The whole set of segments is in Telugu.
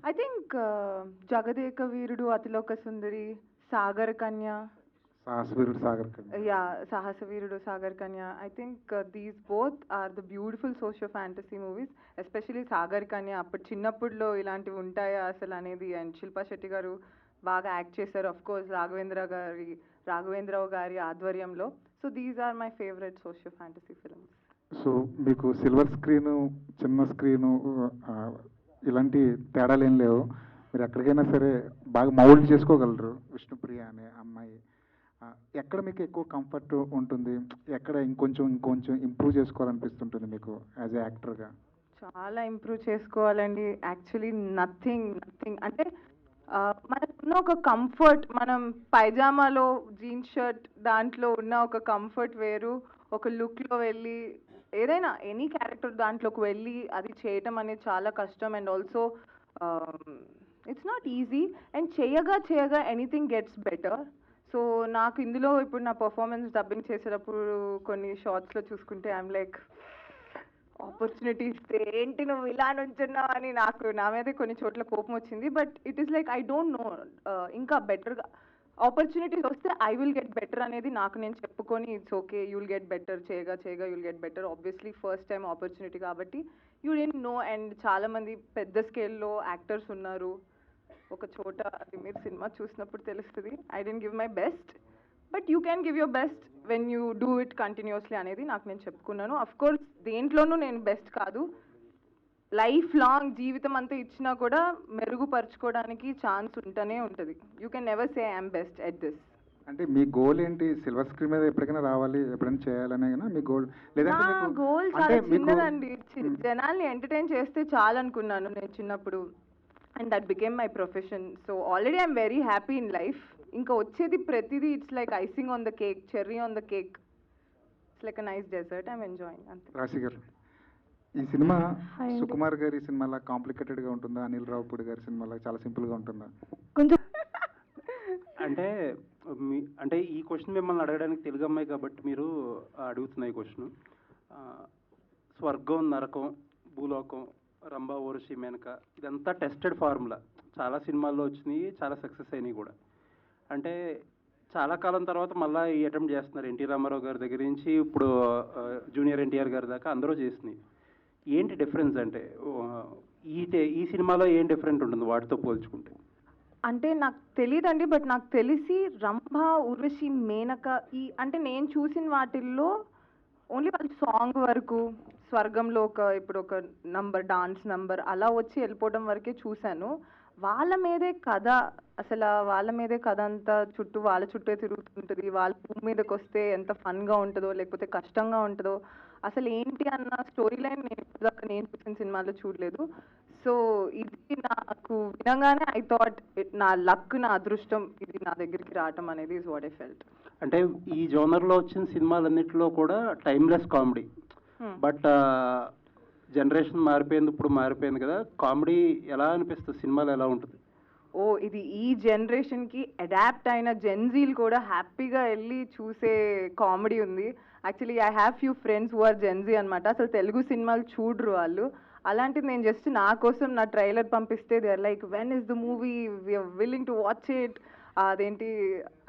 I think Jagadeka Veerudu, Athiloka Sundari, Sagar Kanya. Sahasaveerudu Sagar Kanya. Yeah, Sahasavīrudu, Sagar Kanya. I think these both are the beautiful social fantasy movies, especially Sagar Kanya. అప్పుడు చిన్నప్పుడులో ఇలాంటివి ఉంటాయా అసలు అనేది, అండ్ శిల్పా శెట్టి గారు బాగా యాక్ట్ చేశారు. ఆఫ్ కోర్స్ రాఘవేంద్రరావు గారి ఆధ్వర్యంలో. So these are my favourite social fantasy films. So మీకు సిల్వర్ స్క్రీను, చిన్న స్క్రీను ఇలాంటి తేడాలు ఏం లేవు. మీరు ఎక్కడికైనా సరే బాగా మౌల్డ్ చేసుకోగలరు. విష్ణుప్రియ అనే అమ్మాయి ఎక్కడ మీకు ఎక్కువ కంఫర్ట్ ఉంటుంది, ఎక్కడ ఇంకొంచెం ఇంప్రూవ్ చేసుకోవాలనిపిస్తుంటుంది మీకు యాజ్ ఏ యాక్టర్గా? చాలా ఇంప్రూవ్ చేసుకోవాలండి. యాక్చువల్లీ నథింగ్ అంటే మనకున్న ఒక కంఫర్ట్, మనం పైజామాలో జీన్స్ షర్ట్ దాంట్లో ఉన్న ఒక కంఫర్ట్ వేరు, ఒక లుక్లో వెళ్ళి ఏదైనా ఎనీ క్యారెక్టర్ దాంట్లోకి వెళ్ళి అది చేయటం అనేది చాలా కష్టం. And also it's not easy. And చేయగా ఎనీథింగ్ గెట్స్ బెటర్. సో నాకు ఇందులో ఇప్పుడు నా పర్ఫార్మెన్స్ డబ్బింగ్ చేసేటప్పుడు కొన్ని షార్ట్స్లో చూసుకుంటే ఐఎమ్ లైక్, ఆపర్చునిటీ ఇస్తే ఏంటి నువ్వు ఇలా నుంచున్నావు అని నాకు నా మీదే కొన్ని చోట్ల కోపం వచ్చింది. But it is like I don't no, ఇంకా బెటర్గా ఆపర్చునిటీస్ వస్తే ఐ విల్ గెట్ బెటర్ అనేది నాకు నేను చెప్పుకొని, it's okay, you will get better, చేయగా you'll get better. Obviously first time opportunity కాబట్టి యూ డెంట్ నో. అండ్ చాలామంది పెద్ద స్కేల్లో యాక్టర్స్ ఉన్నారు. ఒక చోట అది మీరు సినిమా చూసినప్పుడు తెలుస్తుంది. I didn't give my best, but you can give your best when you do it continuously అనేది నాకు నేను చెప్పుకున్నాను. అఫ్ కోర్స్ దేంట్లోనూ నేను బెస్ట్ కాదు. లైఫ్ లాంగ్ జీవితం అంతా ఇచ్చినా కూడా మెరుగుపరచుకోవడానికి ఛాన్స్ ఉంటూనే ఉంటుంది. You can never say I'm best at this. అంటే మీ గోల్ ఏంటి? సిల్వర్ స్క్రీన్ మీద ఎప్పటికైనా రావాలి, ఎప్పుడైనా చేయాలనే మీ గోల్? లేదంటే నా గోల్ చాలా చిన్నదండి. జనాల్ని ఎంటర్టైన్ చేస్తే చాలనుకున్నాను నేను చిన్నప్పుడు. And that became my profession. So already I'm very happy in life. ఇంకా వచ్చేది ప్రతిదీ it's like icing on the cake, cherry on the cake. It's like a nice dessert. I'm enjoying అంతే. రాశి గారు, ఈ సినిమా సుకుమార్ గారి సినిమాలా కాంప్లికేటెడ్గా ఉంటుందా, అనిల్ రావుపూడి గారి సినిమాలా చాలా సింపుల్గా ఉంటుందా? కొంచెం అంటే ఈ క్వశ్చన్ మిమ్మల్ని అడగడానికి తెలుగు అమ్మాయి కాబట్టి మీరు అడుగుతున్న ఈ క్వశ్చన్. స్వర్గం, నరకం, భూలోకం, రంభా, ఊర్వశి, మేనక ఇదంతా టెస్టెడ్ ఫార్ములా. చాలా సినిమాల్లో వచ్చినాయి, చాలా సక్సెస్ అయినాయి కూడా. అంటే చాలా కాలం తర్వాత మళ్ళీ ఈ అటెంప్ట్ చేస్తున్నారు. ఎన్టీ రామారావు గారి దగ్గర నుంచి ఇప్పుడు జూనియర్ ఎన్టీఆర్ గారి దాకా అందరూ చేసినాయి. ఏంటి డిఫరెన్స్? అంటే ఈ సినిమాలో ఏం డిఫరెంట్ ఉంటుంది వాటితో పోల్చుకుంటే? అంటే నాకు తెలియదండి, బట్ నాకు తెలిసి రంభ, ఊర్వశి, మేనక అంటే నేను చూసిన వాటిల్లో ఓన్లీ వాళ్ళ సాంగ్ వరకు, స్వర్గంలో ఇప్పుడు ఒక నంబర్, డాన్స్ నంబర్ అలా వచ్చి వెళ్ళిపోవడం వరకే చూశాను. వాళ్ళ మీదే కథ, అసలు వాళ్ళ మీదే కథ అంతా వాళ్ళ చుట్టే తిరుగుతుంటుంది. వాళ్ళ భూమి మీదకి వస్తే ఎంత ఫన్గా ఉంటుందో లేకపోతే కష్టంగా ఉంటుందో, అసలు ఏంటి అన్న స్టోరీ లైన్ నేను చూసిన సినిమాలో చూడలేదు. సో ఇది నాకు వినగానే ఐ థాట్ నా లక్, నా అదృష్టం ఇది నా దగ్గరికి రావటం అనేది ఇస్ వాట్ ఐ ఫెల్ట్. అంటే ఈ జోనర్లో వచ్చిన సినిమాలన్నింటిలో కూడా టైమ్లెస్ కామెడీ. బట్ జనరేషన్ మారిపోయింది, ఇప్పుడు మారిపోయింది కదా, కామెడీ ఎలా అనిపిస్తుంది? సినిమాలు ఎలా ఉంటుంది? ఇది ఈ జనరేషన్కి అడాప్ట్ అయిన జెన్జీలు కూడా హ్యాపీగా వెళ్ళి చూసే కామెడీ ఉంది. Actually I have few friends who are gen Z అనమాట. అసలు తెలుగు సినిమాలు చూడరు వాళ్ళు. అలాంటిది నేను జస్ట్ నా కోసం నా ట్రైలర్ పంపిస్తే they are like, when is the movie, we are willing to watch it. అదేంటి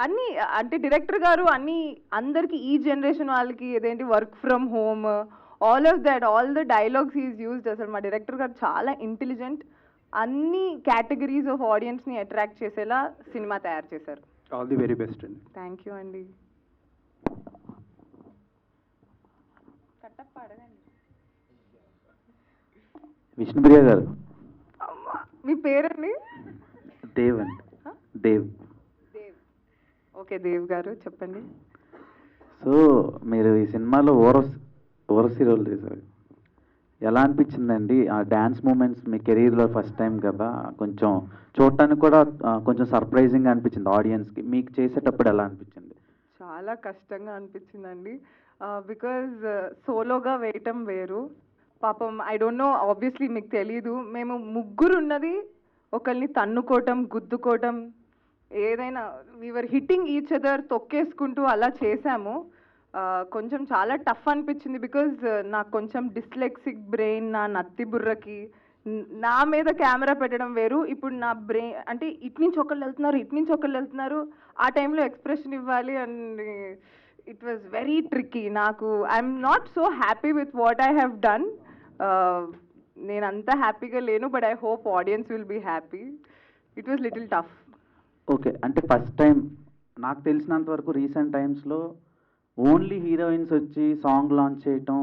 అన్నీ అంటే డైరెక్టర్ గారు అన్నీ అందరికీ, ఈ జనరేషన్ వాళ్ళకి ఏదేంటి work from home, all of that, all the dialogues is used. అసలు మా డైరెక్టర్ గారు చాలా ఇంటెలిజెంట్. అన్ని కేటగిరీస్ ఆఫ్ ఆడియన్స్ని అట్రాక్ట్ చేసేలా సినిమా తయారు చేశారు. ఆల్ ది వెరీ బెస్ట్ అండి. థ్యాంక్ యూ అండి. విష్ణుప్రియ గారు, మీ పేరండి? దేవ్ అండి. దేవ్. ఓకే దేవ్ గారు చెప్పండి. సో మీరు ఈ సినిమాలో ఓరసి రోల్ చేశారు. ఎలా అనిపించిందండి ఆ డ్యాన్స్ మూమెంట్స్? మీ కెరీర్లో ఫస్ట్ టైం కదా, కొంచెం చూడటానికి కూడా కొంచెం సర్ప్రైజింగ్ అనిపించింది ఆడియన్స్కి. మీకు చేసేటప్పుడు ఎలా అనిపించింది? చాలా కష్టంగా అనిపించిందండి. బికాజ్ సోలోగా వేయటం వేరు. పాపం ఐ డోంట్ నో, ఆబ్వియస్లీ మీకు తెలీదు, మేము ముగ్గురు ఉన్నది ఒకరిని తన్నుకోవటం, గుద్దుకోవటం, ఏదైనా వీఆర్ హిట్టింగ్ ఈచ్ అదర్, తొక్కేసుకుంటూ అలా చేశాము. కొంచెం చాలా టఫ్ అనిపించింది. బికాజ్ నాకు కొంచెం డిస్లెక్సిక్ బ్రెయిన్, నా నత్తి బుర్రకి నా మీద కెమెరా పెట్టడం వేరు, ఇప్పుడు నా బ్రెయిన్ అంటే ఇటు నుంచి ఒకళ్ళు వెళ్తున్నారు, ఇటు నుంచి ఒకళ్ళు వెళ్తున్నారు, ఆ టైంలో ఎక్స్ప్రెషన్ ఇవ్వాలి and it was very tricky. నాకు I'm not so happy with what I have done. నేను అంత హ్యాపీగా లేను, but I hope audience will be happy. It was little tough. Okay, అంటే ఫస్ట్ టైం నాకు తెలిసినంత వరకు రీసెంట్ టైమ్స్లో ఓన్లీ హీరోయిన్స్ వచ్చి సాంగ్ లాంచ్ చేయటం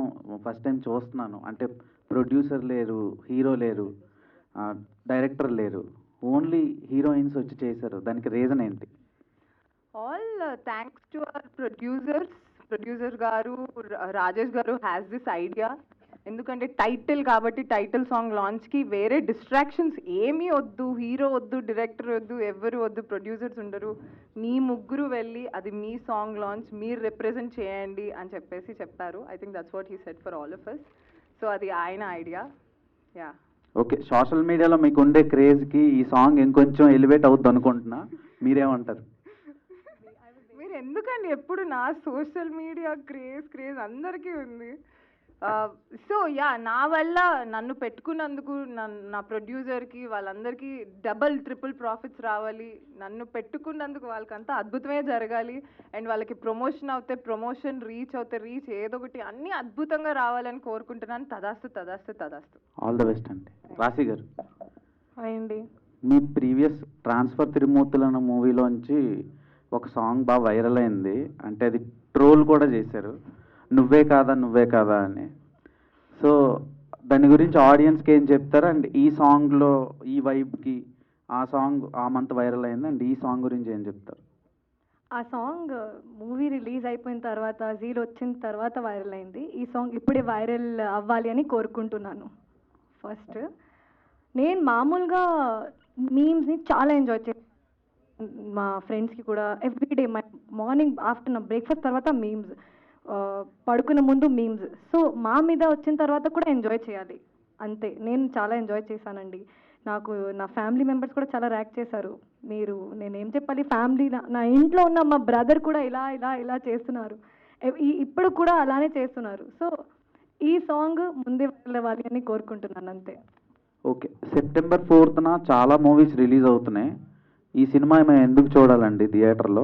ఫస్ట్ టైం చూస్తున్నాను. అంటే ప్రొడ్యూసర్ లేరు, హీరో లేరు, డైరెక్టర్ లేరు, ఓన్లీ హీరోయిన్స్ వచ్చి చేశారు. దానికి రీజన్ ఏంటి? All thanks to our producer గారు, రాజేష్ గారు హ్యాస్ దిస్ ఐడియా. ఎందుకంటే టైటిల్ కాబట్టి టైటిల్ సాంగ్ లాంచ్కి వేరే డిస్ట్రాక్షన్స్ ఏమీ వద్దు, హీరో వద్దు, డైరెక్టర్ వద్దు, ఎవరు వద్దు, ప్రొడ్యూసర్స్ ఉండరు, మీ ముగ్గురు వెళ్ళి అది మీ సాంగ్ లాంచ్ మీరు రిప్రజెంట్ చేయండి అని చెప్పారు. I think that's what he said for all of us. So అది ఆయన ఐడియా. యా. ఓకే, సోషల్ మీడియాలో మీకు ఉండే క్రేజ్కి ఈ సాంగ్ ఇంకొంచెం ఎలివేట్ అవుద్ది అనుకుంటున్నా, మీరేమంటారు? మీరు ఎందుకండి ఎప్పుడు నా సోషల్ మీడియా క్రేజ్ అందరికీ ఉంది. సో యా, నా వల్ల నన్ను పెట్టుకున్నందుకు నా ప్రొడ్యూసర్కి వాళ్ళందరికీ డబల్ ట్రిపుల్ ప్రాఫిట్స్ రావాలి, నన్ను పెట్టుకున్నందుకు వాళ్ళకంతా అద్భుతమే జరగాలి, అండ్ వాళ్ళకి ప్రమోషన్ అవుతే ప్రమోషన్, రీచ్ అవుతే రీచ్, ఏదో ఒకటి అన్నీ అద్భుతంగా రావాలని కోరుకుంటున్నాను. తదాస్తు. ఆల్ ద బెస్ట్ అండి. రాశి గారు, అండి మీ ప్రీవియస్ ట్రాన్స్ఫర్ తిరుమూర్తులు అన్న మూవీలోంచి ఒక సాంగ్ బాగా వైరల్ అయింది, అంటే అది ట్రోల్ కూడా చేశారు, నువ్వే కాదా అని. సో దాని గురించి ఆడియన్స్కి ఏం చెప్తారు? అండ్ ఈ సాంగ్లో ఈ వైబ్కి ఆ సాంగ్ ఆ మంత్ వైరల్ అయింది, అండ్ ఈ సాంగ్ గురించి ఏం చెప్తారు? ఆ సాంగ్ మూవీ రిలీజ్ అయిపోయిన తర్వాత, జీల్ వచ్చిన తర్వాత వైరల్ అయింది. ఈ సాంగ్ ఇప్పుడే వైరల్ అవ్వాలి అని కోరుకుంటున్నాను. ఫస్ట్ నేను మామూలుగా మీమ్స్ని చాలా ఎంజాయ్ చేస్తాను. మా ఫ్రెండ్స్కి కూడా ఎవ్రీడే మార్నింగ్ ఆఫ్టర్నూన్ బ్రేక్ఫాస్ట్ తర్వాత మీమ్స్, పడుకునే ముందు మీమ్స్. సో మా మీద వచ్చిన తర్వాత కూడా ఎంజాయ్ చేయాలి అంతే. నేను చాలా ఎంజాయ్ చేశానండి. నాకు నా ఫ్యామిలీ మెంబర్స్ కూడా చాలా ర్యాక్ చేశారు. నేనేం చెప్పాలి, ఫ్యామిలీ నా ఇంట్లో ఉన్న మా బ్రదర్ కూడా ఇలా చేస్తున్నారు, ఇప్పుడు కూడా అలానే చేస్తున్నారు. సో ఈ సాంగ్ ముందే వెళ్ళవాలి అని కోరుకుంటున్నాను అంతే. ఓకే, September 4th చాలా మూవీస్ రిలీజ్ అవుతున్నాయి. ఈ సినిమా మేము ఎందుకు చూడాలండి థియేటర్లో?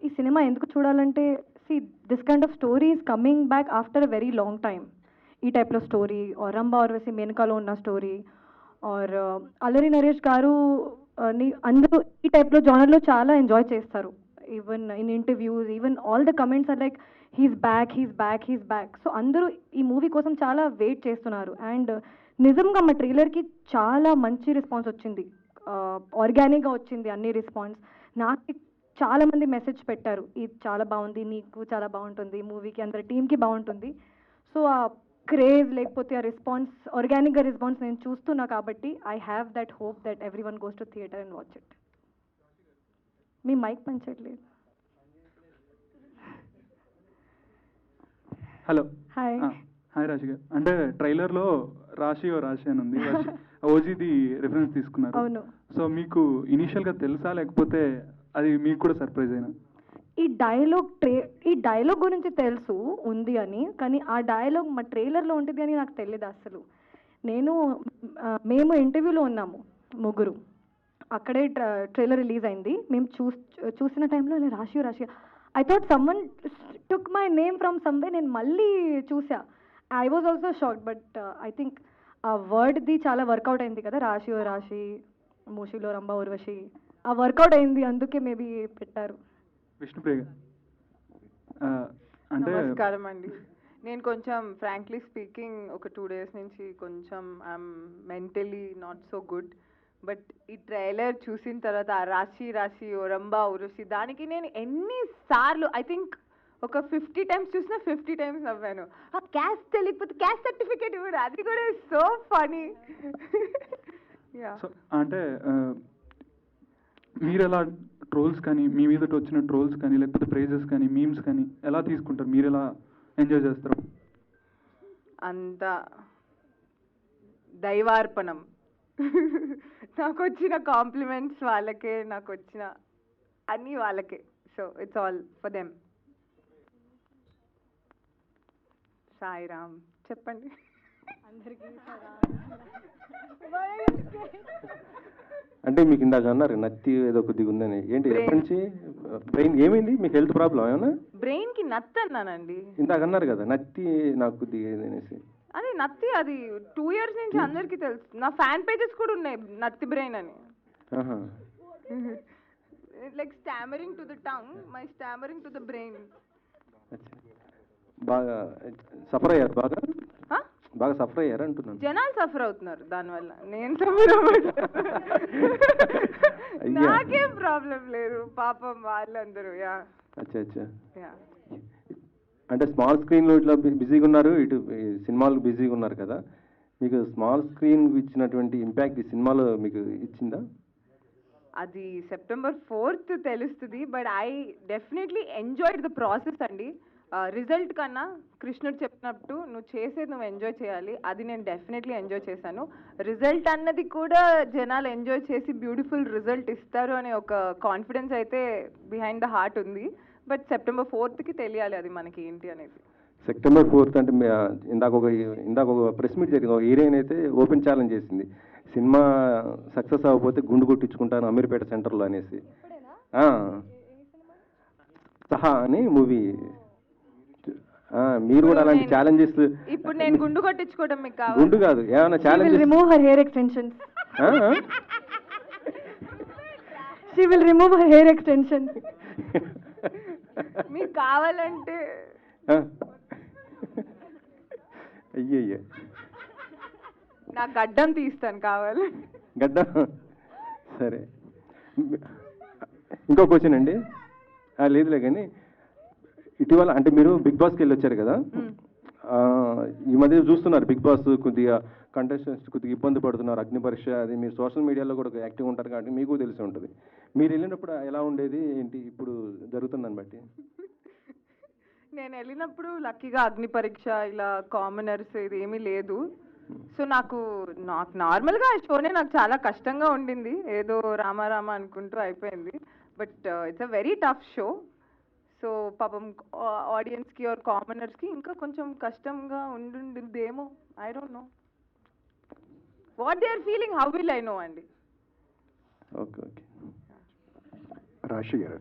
ఈ సినిమా ఎందుకు చూడాలంటే, this kind of story is coming back after a very long time. ఈ టైప్లో స్టోరీ, ఆర్ రంభా ఊర్వశి మేనకాలో ఉన్న స్టోరీ, ఆర్ అల్లరి నరేష్ గారు అందరూ ఈ టైప్లో జానర్లో చాలా ఎంజాయ్ చేస్తారు. Even in interviews, even all the comments are like he's back. So అందరూ ఈ మూవీ కోసం చాలా వెయిట్ చేస్తున్నారు. అండ్ నిజంగా మా ట్రైలర్కి చాలా మంచి రెస్పాన్స్ వచ్చింది, ఆర్గానిక్గా వచ్చింది అన్ని రెస్పాన్స్. నాకు చాలా మంది మెసేజ్ పెట్టారు, ఇది చాలా బాగుంది, నీకు చాలా బాగుంటుంది, మూవీకి అందరి టీమ్కి బాగుంటుంది. సో ఆ క్రేజ్ లేకపోతే ఆ రెస్పాన్స్, ఆర్గానిక్గా రెస్పాన్స్ నేను చూస్తున్నా కాబట్టి I have that hope that every one goes to theatre and watch it. మీ మైక్ పంచట్లేదు. హలో. హాయ్. హాయ్ రాశి గారు. అంటే ట్రైలర్లో రాశి అని ఉంది, ఓజీది రిఫరెన్స్ తీసుకున్నారు. అవును. సో మీకు ఇనీషియల్గా తెలుసా, లేకపోతే అది మీకు కూడా సర్ప్రైజ్ అయినా? ఈ డైలాగ్ గురించి తెలుసు ఉంది అని, కానీ ఆ డైలాగ్ మా ట్రైలర్లో ఉంటుంది అని నాకు తెలియదు అసలు. మేము ఇంటర్వ్యూలో ఉన్నాము ముగ్గురు, అక్కడే ట్రైలర్ రిలీజ్ అయింది. మేము చూసిన టైంలో రాశి I thought someone took my name from someway. నేను మళ్ళీ చూసా, I was also shocked. But I think ఆ వర్డ్ది చాలా వర్కౌట్ అయింది కదా, రాశి మూషిలో రంభా ఊర్వశి, ఆ వర్కౌట్ అయింది, అందుకే మేబీ పెట్టారు. విష్ణుప్రియ అంటే నమస్కారం అండి. నేను కొంచెం ఫ్రాంక్లీ స్పీకింగ్ ఒక 2 days నుంచి కొంచెం I'm mentally not so good. But ఈ ట్రైలర్ చూసిన తర్వాత ఆ రాశి ఓ రంభా ఊర్వశి, దానికి నేను ఎన్నిసార్లు, ఐ థింక్ ఒక 50 times చూసినా 50 times నవ్వాను. ఆ క్యాస్ట్ తెలియకపోతే క్యాస్ట్ సర్టిఫికేట్ ఇవ్వడు, అది కూడా సో ఫనీ. సో అంటే మీరు ఎలా ట్రోల్స్ కానీ, మీ మీద వచ్చిన ట్రోల్స్ కానీ, లేకపోతే ప్రైజెస్ కానీ, మీమ్స్ కానీ ఎలా తీసుకుంటారు? మీరు ఎలా ఎంజాయ్ చేస్తారు? అంతా దైవార్పణం. నాకు వచ్చిన కాంప్లిమెంట్స్ వాళ్ళకే, నాకు వచ్చిన అన్నీ వాళ్ళకే. So it's all for them. Sairam చెప్పండి. అందరికీ అంటే మీకు ఇందాక అన్నారు నత్తి ఏదో కొద్దిగా ఉందని, ఏంటి Brain. ఎప్పటి నుంచి బ్రెయిన్ ఏమైంది, మీకు హెల్త్ ప్రాబ్లం ఏమన్నా? బ్రెయిన్ కి నత్తి అన్నానండి. ఇందాక అన్నారు కదా నత్తి నాకు కొద్దిగా ఇది అనేసి. అది నత్తి, అది 2 years నుంచి అందరికీ తెలుసు. నా ఫ్యాన్ పేజెస్ కూడా ఉన్నాయి నత్తి బ్రెయిన్ అని. ఆహా. Like stammering to the tongue, my stammering to the brain. అచ్చా. బాగా సఫర్ అయ్యారు, బాగా సఫర్ అయ్యారు అంటున్నాను. జనాలు సఫర్ అవుతున్నారు దానివల్ల, నేను సఫర్ అవ్వట్లేదు. అయ్యా. నాకేం ప్రాబ్లం లేదు, పాపం వాళ్ళందరూ. యా అచ్చా అచ్చా. యా. అంటే స్మాల్ స్క్రీన్లో ఇట్లా బిజీగా ఉన్నారు, ఇటు ఈ సినిమాలు బిజీగా ఉన్నారు కదా, మీకు స్మాల్ స్క్రీన్ ఇచ్చినటువంటి ఇంపాక్ట్ ఈ సినిమాలో మీకు ఇచ్చిందా? అది సెప్టెంబర్ 4th తెలుస్తుంది, but I definitely enjoyed the process అండి. రిజల్ట్ కన్నా కృష్ణుడు చెప్పినట్టు నువ్వు చేసేది నువ్వు ఎంజాయ్ చేయాలి, అది నేను డెఫినెట్లీ ఎంజాయ్ చేశాను. రిజల్ట్ అన్నది కూడా జనాలు ఎంజాయ్ చేసి బ్యూటిఫుల్ రిజల్ట్ ఇస్తారు అనే ఒక కాన్ఫిడెన్స్ అయితే బిహైండ్ ద హార్ట్ ఉంది. బట్ సెప్టెంబర్ 4th తెలియాలి అది మనకి ఏంటి అనేది. సెప్టెంబర్ 4th అంటే ఇందాక ఒక ప్రెస్ మీట్ జరిగింది, ఒక హీరోయిన్ అయితే ఓపెన్ ఛాలెంజ్ చేసింది, సినిమా సక్సెస్ అవ్వకపోతే గుండు కొట్టించుకుంటాను అమీర్పేట సెంటర్లో అనేసి. సహా అని మూవీ. మీరు కూడా అలాంటి ఛాలెంజెస్. ఇప్పుడు నేను గుండు కొట్టించుకోవడం మీకు కావాలి? గుండు కాదు, ఏమైనా She will challenges. remove her hair extensions. She will remove her hair extensions. మీకు కావాలంటే అయ్యయ్య, నా గడ్డం తీస్తాను కావాలి. గడ్డ. సరే, ఇంకో క్వశ్చన్ అండి. లేదులే కానీ ఇటీవల అంటే మీరు బిగ్ బాస్కి వెళ్ళి వచ్చారు కదా, ఈ మధ్య చూస్తున్నారు బిగ్ బాస్ కొద్దిగా కంటెస్టెంట్స్ కొద్దిగా ఇబ్బంది పడుతున్నారు, అగ్ని పరీక్ష అది. మీరు సోషల్ మీడియాలో కూడా యాక్టివ్ ఉంటారు కాబట్టి మీకు తెలిసి ఉంటుంది. మీరు వెళ్ళినప్పుడు ఎలా ఉండేది ఏంటి, ఇప్పుడు జరుగుతుందని బట్టి? నేను వెళ్ళినప్పుడు లక్కీగా అగ్ని పరీక్ష ఇలా కామనర్స్ ఇది ఏమీ లేదు. సో నాకు నార్మల్గా ఆ షోనే నాకు చాలా కష్టంగా ఉండింది, ఏదో రామారామ అనుకుంటూ అయిపోయింది. But it's a very tough show. So పాపం ఆడియన్స్కి ఆర్ కామనర్స్కి ఇంకా కొంచెం కష్టంగా ఉండుండేమో, I don't know what they are feeling, how will I know అండి. Okay okay. రాశి గారు.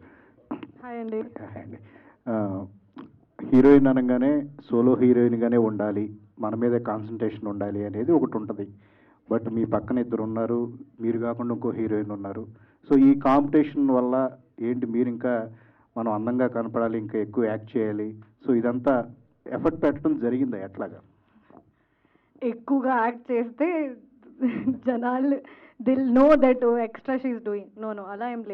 హాయ్ అండి. అండి, హీరోయిన్ అనగానే సోలో హీరోయిన్గానే ఉండాలి, మన మీద కాన్సన్ట్రేషన్ ఉండాలి అనేది ఒకటి ఉంటుంది. బట్ మీ పక్కన ఇద్దరు ఉన్నారు, మీరు కాకుండా ఇంకో హీరోయిన్ ఉన్నారు. సో ఈ కాంపిటీషన్ వల్ల ఏంటి, మీరు ఇంకా మనం అందంగా కనపడాలి, ఇంకా ఎక్కువ యాక్ట్ చేయాలి, సో ఇదంతా ఎఫర్ట్ పెట్టడం జరిగిందా ఎట్లాగా? ఎక్కువగా యాక్ట్ చేస్తే జనాలు they'll know that extra she's doing. No అలా ఏం లేదు.